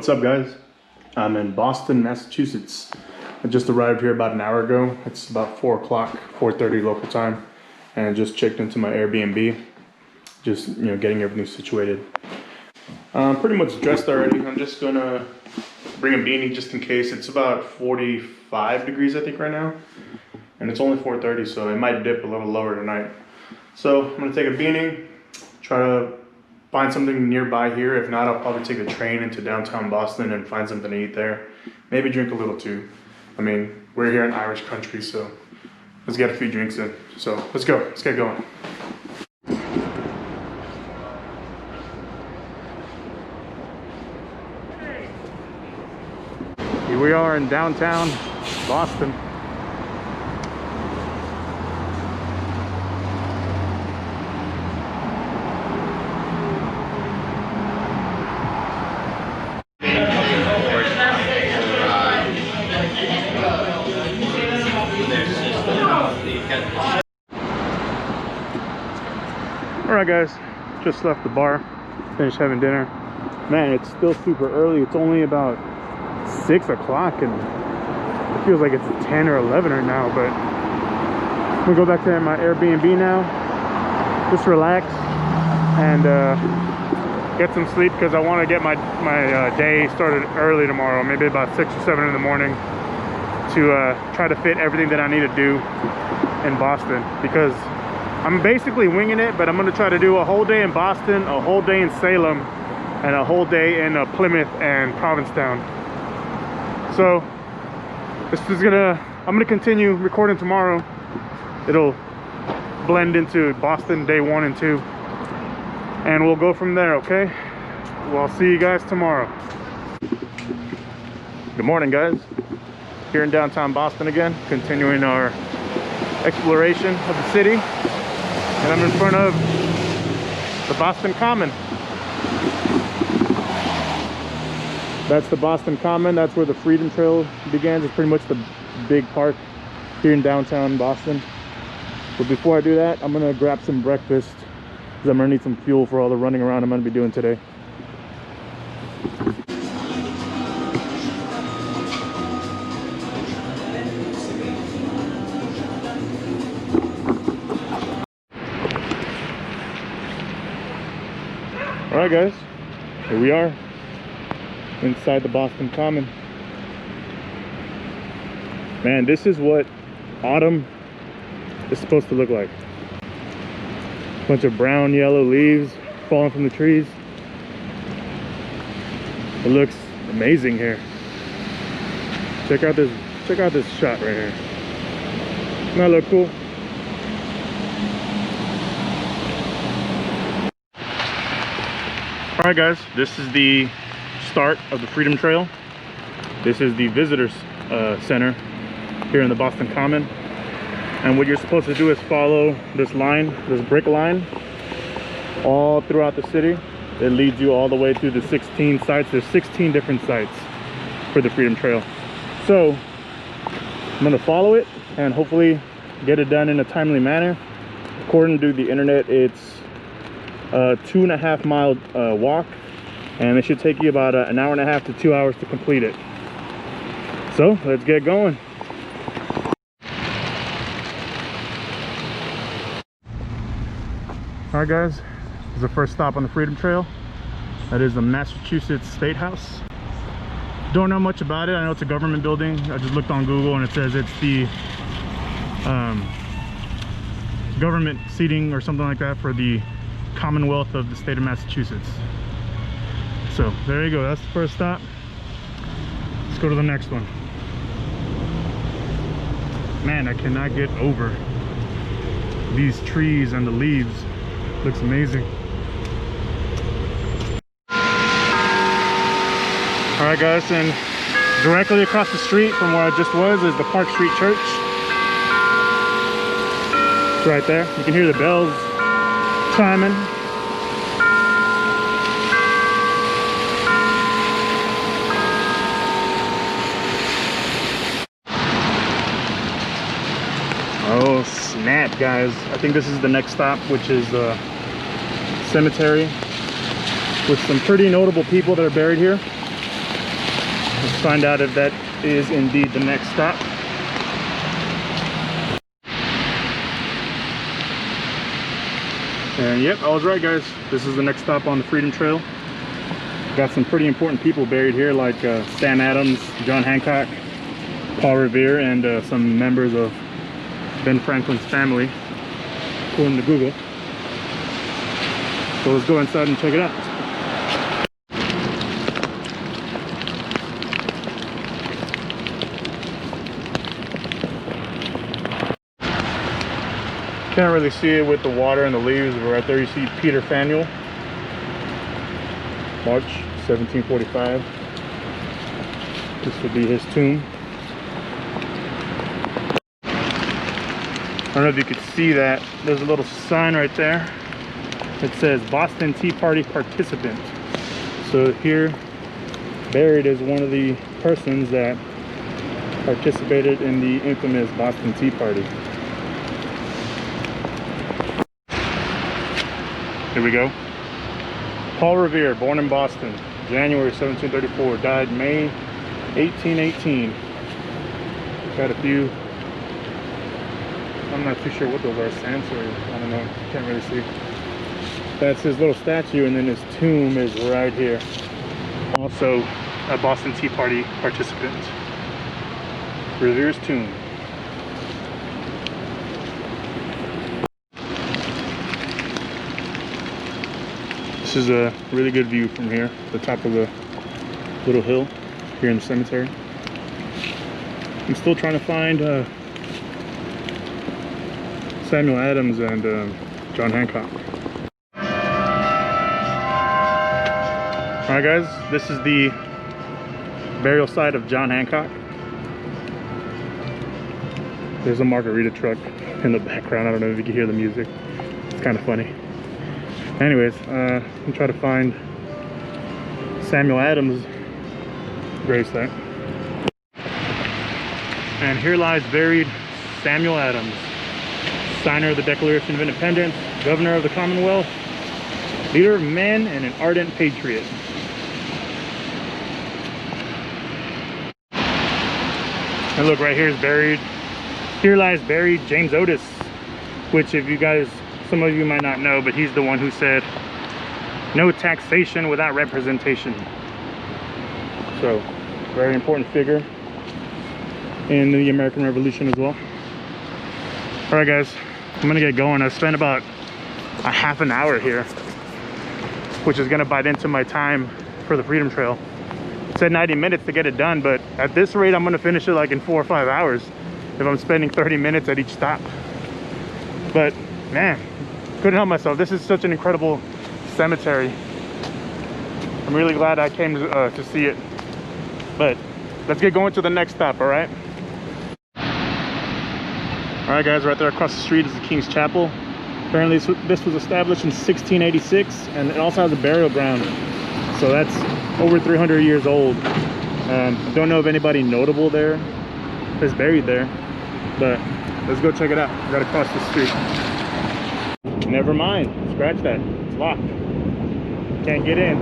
What's up, guys? I'm in Boston, Massachusetts. I just arrived here about an hour ago. It's about 4 o'clock, 4:30 local time, and I just checked into my Airbnb. Just, getting everything situated. I'm pretty much dressed already. I'm just gonna bring a beanie just in case. It's about 45 degrees, I think, right now, and it's only 4:30, so it might dip a little lower tonight. So I'm gonna take a beanie, try to find something nearby here. If not, I'll probably take the train into downtown Boston and find something to eat there. Maybe drink a little too. I mean, we're here in Irish country, so let's get a few drinks in. So let's go, let's get going. Here we are in downtown Boston. Alright guys, just left the bar, finished having dinner. Man, it's still super early. It's only about 6 o'clock and it feels like it's 10 or 11 right now, but I'm gonna go back to my Airbnb now, just relax and get some sleep because I want to get my day started early tomorrow, maybe about 6 or 7 in the morning, to try to fit everything that I need to do in Boston, because I'm basically winging it, but I'm going to try to do a whole day in Boston, a whole day in Salem, and a whole day in Plymouth and Provincetown. So I'm gonna continue recording tomorrow. It'll blend into Boston day 1 and 2, and we'll go from there. Okay, well, I'll see you guys tomorrow. Good morning, guys. Here in downtown Boston again, continuing our exploration of the city, and I'm in front of the Boston Common. That's the Boston Common. That's where the Freedom Trail begins. It's pretty much the big park here in downtown Boston. But before I do that, I'm gonna grab some breakfast because I'm gonna need some fuel for all the running around I'm gonna be doing today. All right, guys, here we are inside the Boston Common. Man, this is what autumn is supposed to look like. Bunch of brown, yellow leaves falling from the trees. It looks amazing here. Check out this shot right here. Doesn't that look cool? All right, guys, this is the start of the Freedom Trail. This is the visitors center here in the Boston Common, and what you're supposed to do is follow this line, this brick line, all throughout the city. It leads you all the way to the 16 sites. There's 16 different sites for the Freedom Trail, so I'm gonna follow it and hopefully get it done in a timely manner. According to the internet, it's a 2.5 mile walk, and it should take you about an hour and a half to 2 hours to complete it. So let's get going. All right, guys, this is the first stop on the Freedom Trail. That is the Massachusetts State House. Don't know much about it. I know it's a government building. I just looked on Google and it says it's the government seating or something like that for the Commonwealth of the state of Massachusetts. So there you go, that's the first stop. Let's go to the next one. Man, I cannot get over these trees and the leaves. Looks amazing. All right, guys, and directly across the street from where I just was is the Park Street Church. It's right there. You can hear the bells chiming. Oh snap, guys, I think this is the next stop, which is the cemetery with some pretty notable people that are buried here. Let's find out if that is indeed the next stop. And yep, I was right, guys. This is the next stop on the Freedom Trail. Got some pretty important people buried here, like Sam Adams, John Hancock, Paul Revere, and some members of Ben Franklin's family, according to Google. So let's go inside and check it out. Can't really see it with the water and the leaves, but right there you see Peter Faneuil, March 1745. This would be his tomb. I don't know if you could see that. There's a little sign right there. It says Boston Tea Party participant. So here, buried is one of the persons that participated in the infamous Boston Tea Party. Here we go. Paul Revere, born in Boston, January 1734, died May 1818. Got a few, I'm not too sure what those are, sands or I don't know, can't really see. That's his little statue, and then his tomb is right here. Also a Boston Tea Party participant. Revere's tomb. This is a really good view from here, the top of the little hill here in the cemetery. I'm still trying to find Samuel Adams and John Hancock. Alright guys, this is the burial site of John Hancock. There's a margarita truck in the background. I don't know if you can hear the music. It's kind of funny. Anyways, I'm trying to find Samuel Adams' gravesite. And here lies buried Samuel Adams, signer of the Declaration of Independence, governor of the Commonwealth, leader of men, and an ardent patriot. And look, right here is buried, here lies buried James Otis, which if you guys, some of you might not know, but he's the one who said, "No taxation without representation." So, very important figure in the American Revolution as well. All right, guys, I'm gonna get going. I spent about a half an hour here, which is gonna bite into my time for the Freedom Trail. It said 90 minutes to get it done, but at this rate, I'm gonna finish it like in 4 or 5 hours if I'm spending 30 minutes at each stop. But man, couldn't help myself. This is such an incredible cemetery. I'm really glad I came to see it. But let's get going to the next stop, all right? All right, guys, right there across the street is the King's Chapel. Apparently this was established in 1686, and it also has a burial ground. So that's over 300 years old. Don't know if anybody notable there is buried there, but let's go check it out. Right across the street. Never mind, scratch that, it's locked. Can't get in.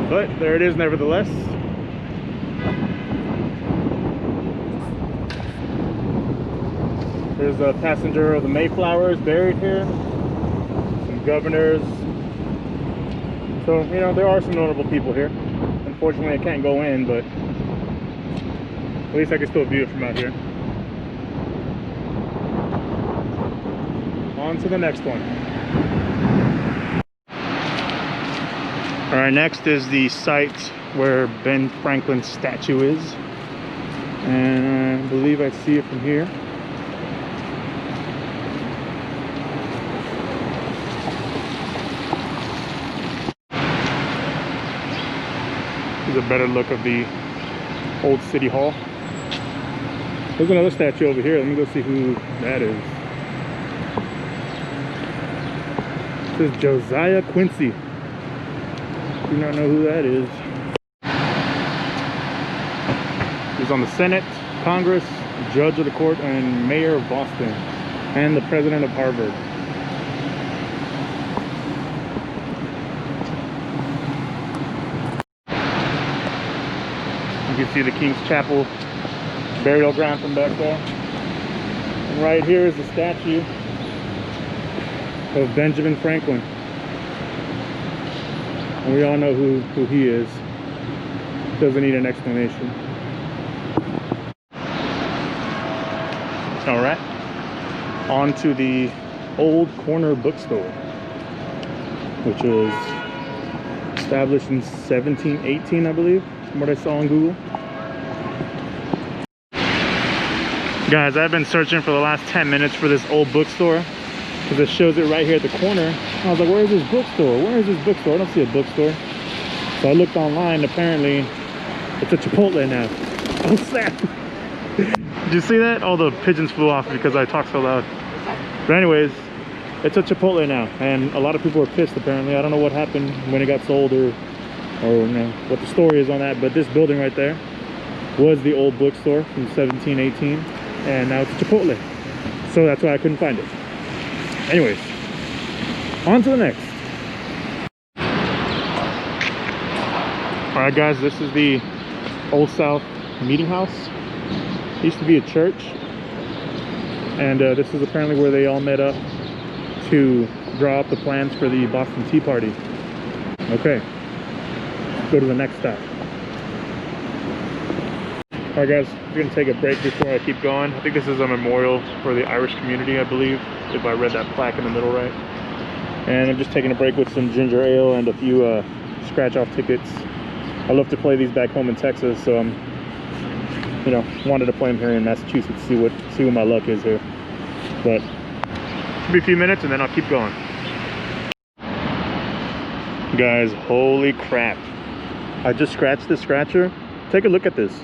But there it is nevertheless. There's a passenger of the Mayflowers buried here. Some governors. So, you know, there are some notable people here. Unfortunately, I can't go in, but at least I can still view it from out here. On to the next one. All right, next is the site where Ben Franklin's statue is. And I believe I see it from here. Here's a better look of the old city hall. There's another statue over here. Let me go see who that is. This is Josiah Quincy. Do not know who that is. He's on the Senate, Congress, Judge of the Court, and Mayor of Boston, and the President of Harvard. You can see the King's Chapel burial ground from back there. And right here is the statue of Benjamin Franklin. And we all know who he is. Doesn't need an explanation. All right, on to the Old Corner Bookstore, which was established in 1718, I believe, from what I saw on Google. Guys, I've been searching for the last 10 minutes for this old bookstore because it shows it right here at the corner. I was like, where is this bookstore? Where is this bookstore? I don't see a bookstore. So I looked online. Apparently, it's a Chipotle now. Oh, snap. Did you see that? All the pigeons flew off because I talked so loud. But anyways, it's a Chipotle now. And a lot of people are pissed, apparently. I don't know what happened when it got sold or you know, what the story is on that. But this building right there was the old bookstore from 1718. And now it's a Chipotle. So that's why I couldn't find it. Anyways, on to the next. Alright guys, this is the Old South Meeting House. It used to be a church. And this is apparently where they all met up to draw up the plans for the Boston Tea Party. Okay, let's go to the next stop. Alright guys, we're going to take a break before I keep going. I think this is a memorial for the Irish community, I believe, if I read that plaque in the middle right. And I'm just taking a break with some ginger ale and a few scratch-off tickets. I love to play these back home in Texas, so I'm, you know, wanted to play them here in Massachusetts, see what my luck is here. But it'll be a few minutes and then I'll keep going. Guys, holy crap. I just scratched the scratcher. Take a look at this.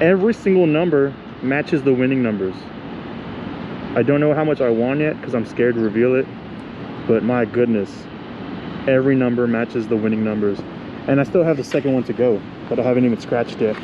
Every single number matches the winning numbers. I don't know how much I won yet because I'm scared to reveal it, but my goodness, every number matches the winning numbers. And I still have the second one to go, but I haven't even scratched yet.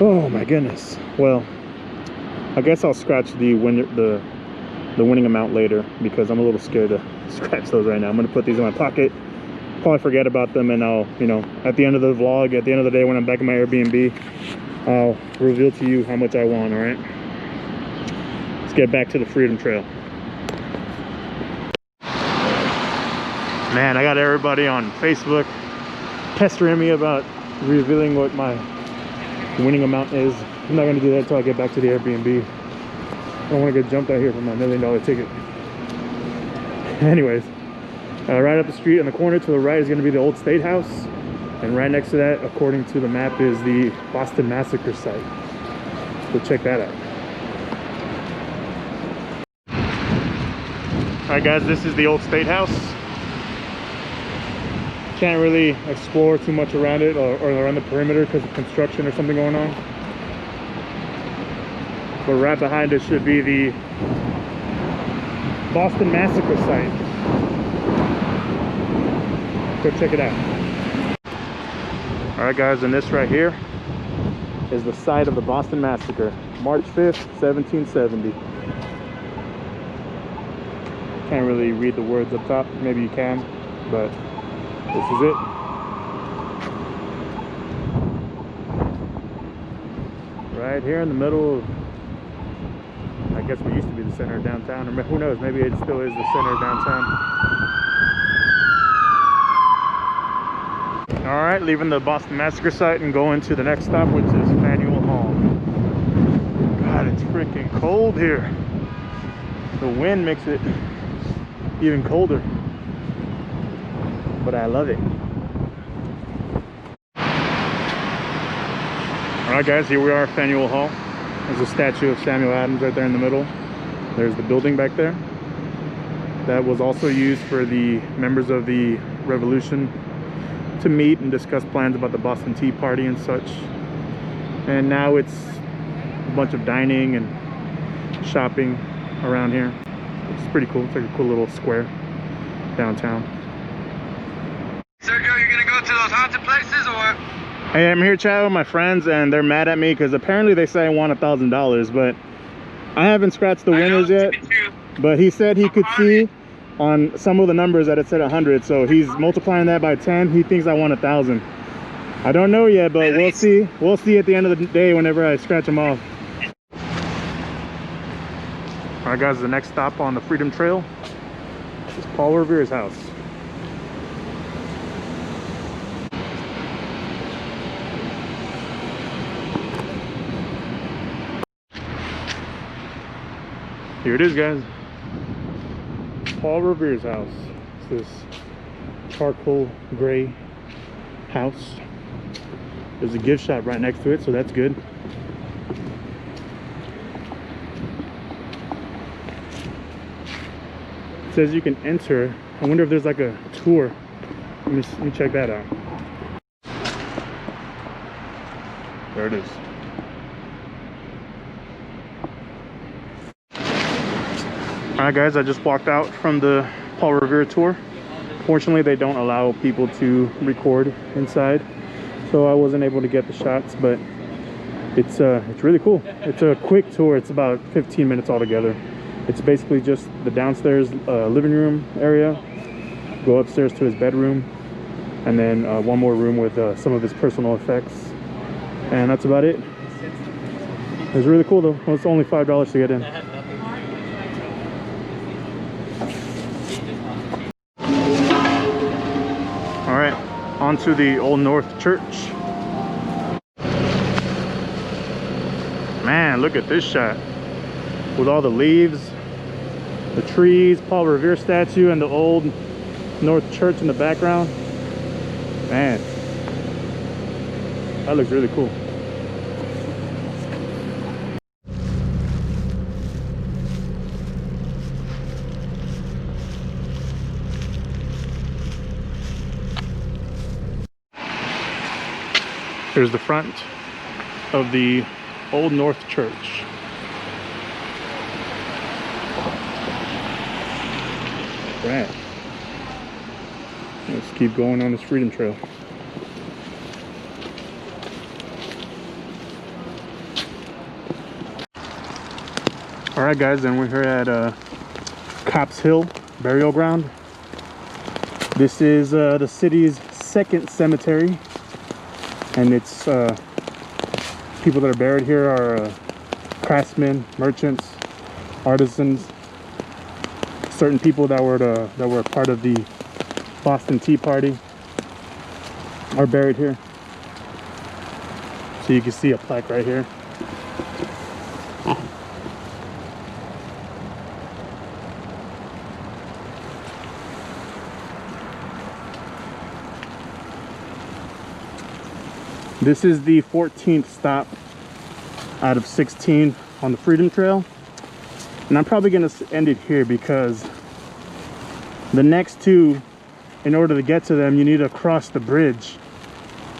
Oh my goodness. Well, I guess I'll scratch the winning amount later because I'm a little scared to scratch those right now. I'm gonna put these in my pocket, probably forget about them, and I'll, you know, at the end of the vlog, at the end of the day when I'm back in my Airbnb, I'll reveal to you how much I won. All right, let's get back to the Freedom Trail. Man, I got everybody on Facebook pestering me about revealing what my winning amount is. I'm not gonna do that until I get back to the Airbnb. I don't want to get jumped out here for my $1 million ticket. Anyways, right up the street on the corner to the right is going to be the old State House, and right next to that, according to the map, is the Boston Massacre site. So check that out. Alright guys, this is the old State House. Can't really explore too much around it or around the perimeter because of construction or something going on. But right behind it should be the Boston Massacre site. Go check it out. Alright guys, and this right here is the site of the Boston Massacre, March 5th, 1770. Can't really read the words up top, maybe you can, but this is it. Right here in the middle of, I guess what used to be the center of downtown, or who knows, maybe it still is the center of downtown. All right, leaving the Boston Massacre site and going to the next stop, which is Faneuil Hall. God, it's freaking cold here. The wind makes it even colder, but I love it. All right guys, here we are at Faneuil Hall. There's a statue of Samuel Adams right there in the middle. There's the building back there. That was also used for the members of the Revolution to meet and discuss plans about the Boston Tea Party and such. And now it's a bunch of dining and shopping around here. It's pretty cool. It's like a cool little square downtown. Sergio, you're gonna go to those haunted places or what? Hey, I'm here chatting with my friends and they're mad at me because apparently they say I won $1,000, but I haven't scratched the winners yet. But he said he could see on some of the numbers that it said 100, so he's multiplying that by 10. He thinks I won 1,000. I don't know yet, but we'll see. We'll see at the end of the day whenever I scratch them off. All right, guys, the next stop on the Freedom Trail is Paul Revere's house. Here it is, guys. Paul Revere's house. It's this charcoal gray house. There's a gift shop right next to it, so that's good. It says you can enter. I wonder if there's like a tour. Let me check that out. There it is. Alright guys, I just walked out from the Paul Revere tour. Fortunately, they don't allow people to record inside, so I wasn't able to get the shots, but it's really cool. It's a quick tour. It's about 15 minutes altogether. It's basically just the downstairs living room area, go upstairs to his bedroom, and then one more room with some of his personal effects, and that's about it. It was really cool though. Well, it's only $5 to get in. All right, on to the Old North Church. Man, look at this shot with all the leaves, the trees, Paul Revere statue, and the Old North Church in the background. Man, that looks really cool. Here's the front of the Old North Church. Right. Let's keep going on this Freedom Trail. All right, guys, and we're here at Cops Hill Burial Ground. This is the city's second cemetery, and it's people that are buried here are craftsmen, merchants, artisans, certain people that were part of the Boston Tea Party are buried here. So you can see a plaque right here. This is the 14th stop out of 16 on the Freedom Trail. And I'm probably gonna end it here because the next two, in order to get to them, you need to cross the bridge.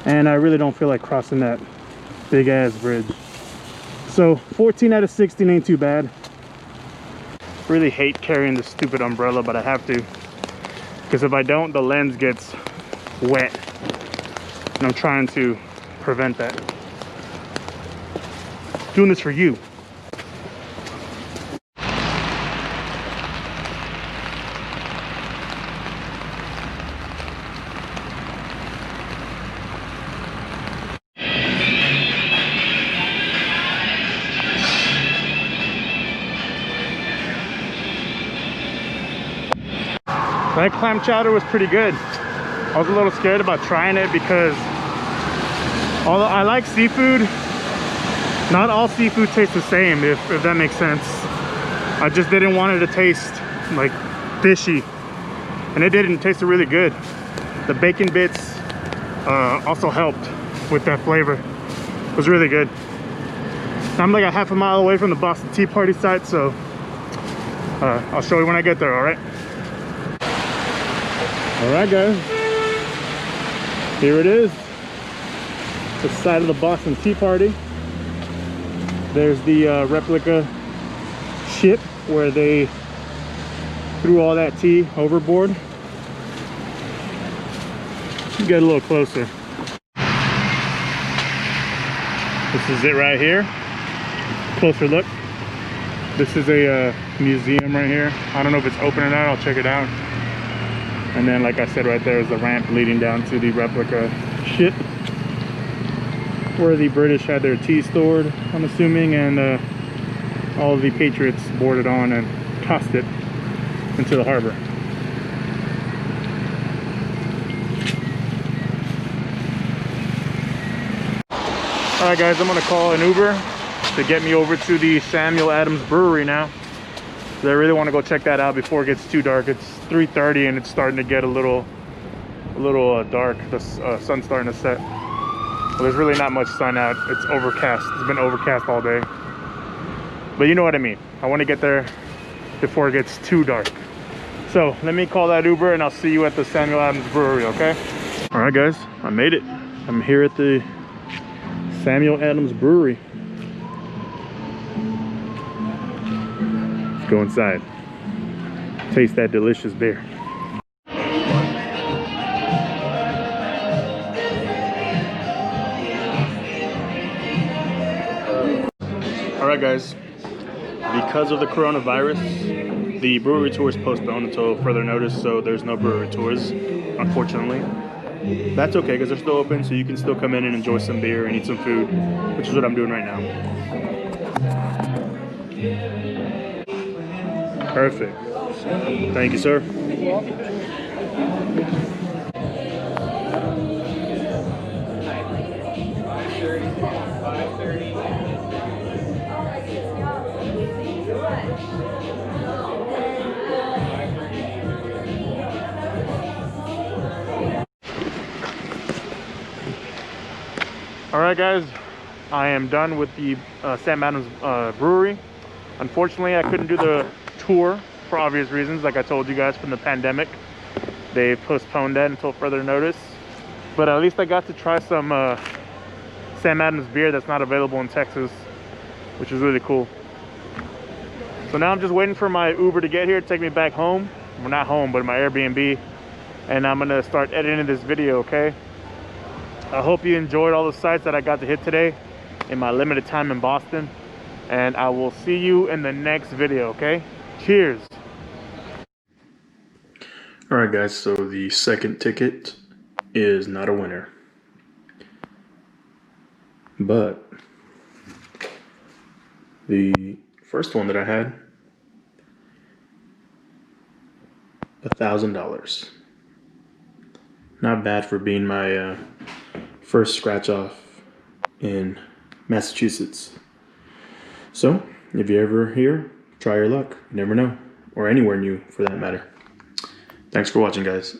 And I really don't feel like crossing that big ass bridge. So 14 out of 16 ain't too bad. Really hate carrying this stupid umbrella, but I have to. Because if I don't, the lens gets wet. And I'm trying to prevent that. Doing this for you. That clam chowder was pretty good. I was a little scared about trying it because although I like seafood, not all seafood tastes the same, if that makes sense. I just didn't want it to taste like fishy, and it didn't. Taste really good. The bacon bits also helped with that flavor. It was really good. I'm like a half a mile away from the Boston Tea Party site, so I'll show you when I get there, all right? All right, guys. Here it is. The side of the Boston Tea Party. There's the replica ship where they threw all that tea overboard. Get a little closer. This is it right here. Closer look. This is a museum right here. I don't know if it's open or not. I'll check it out. And then, like I said, right there is the ramp leading down to the replica ship. where the British had their tea stored, I'm assuming, and all of the Patriots boarded on and tossed it into the harbor. Alright guys, I'm gonna call an Uber to get me over to the Samuel Adams Brewery now. I really want to go check that out before it gets too dark. It's 3:30 and it's starting to get a little dark. The sun's starting to set. Well, there's really not much sun out. It's overcast. It's been overcast all day. But you know what I mean. I want to get there before it gets too dark. So let me call that Uber and I'll see you at the Samuel Adams Brewery, okay? All right guys, I made it. I'm here at the Samuel Adams Brewery. Let's go inside. Taste that delicious beer. Alright guys, because of the coronavirus, the brewery tour is postponed until further notice, so there's no brewery tours, unfortunately. That's okay, because they're still open, so you can still come in and enjoy some beer and eat some food, which is what I'm doing right now. Perfect. Thank you, sir. Alright guys, I am done with the Sam Adams Brewery. Unfortunately, I couldn't do the tour for obvious reasons, like I told you guys, from the pandemic. They postponed that until further notice. But at least I got to try some Sam Adams beer that's not available in Texas, which is really cool. So now I'm just waiting for my Uber to get here, take me back home. Well, not home, but my Airbnb. And I'm gonna start editing this video, okay? I hope you enjoyed all the sites that I got to hit today in my limited time in Boston. And I will see you in the next video, okay? Cheers. All right, guys, so the second ticket is not a winner. But the first one that I had, $1,000. Not bad for being my first scratch off in Massachusetts. So, if you're ever here, try your luck. You never know. Or anywhere new, for that matter. Thanks for watching, guys.